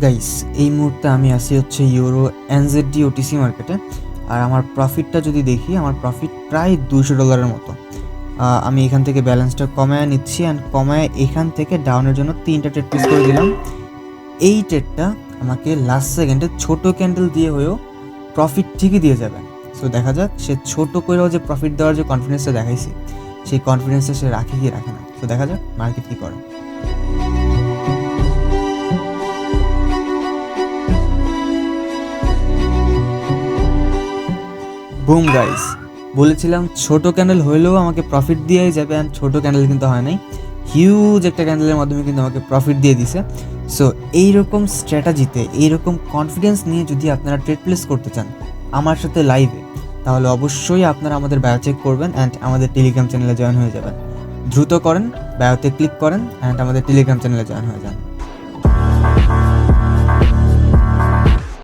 Guys, এই মুহূর্তে আমি আছি হচ্ছে ইউরো এনজেডডি ওটিসি মার্কেটে। আর আমার প্রফিটটা যদি দেখি, আমার প্রফিট প্রায় $200 মতো। আমি এখান থেকে ব্যালেন্সটা কমায় নিচ্ছি অ্যান্ড কমায় এখান থেকে ডাউনের জন্য 3টা ট্রেড প্লেস করে দিলাম। এই ট্রেডটা আমাকে লাস্ট সেকেন্ডে ছোট ক্যান্ডেল দিয়ে হয়েও প্রফিট ঠিকই দিয়ে যাবে। সো দেখা যাক সে ছোট করেও যে প্রফিট দেওয়ার যে কনফিডেন্সটা দেখাইছি, সেই কনফিডেন্সটা সে রাখে কি রাখে না। তো দেখা যাক মার্কেট কী করে। বুম গাইস, বলেছিলাম ছোট ক্যান্ডেল হইলেও আমাকে প্রফিট দিয়েই যাবে, অ্যান্ড ছোট ক্যান্ডেল কিন্তু হয় নাই, হিউজ একটা ক্যান্ডেলের মাধ্যমে কিন্তু আমাকে প্রফিট দিয়ে দিছে। সো এইরকম স্ট্র্যাটাজিতে, এইরকম কনফিডেন্স নিয়ে যদি আপনারা ট্রেড প্লেস করতে চান আমার সাথে লাইভে, তাহলে অবশ্যই আপনারা আমাদের বায়ো চেক করবেন অ্যান্ড আমাদের টেলিগ্রাম চ্যানেলে জয়েন হয়ে যাবেন। দ্রুত করেন, বায়োতে ক্লিক করেন অ্যান্ড আমাদের টেলিগ্রাম চ্যানেলে জয়েন হয়ে যান।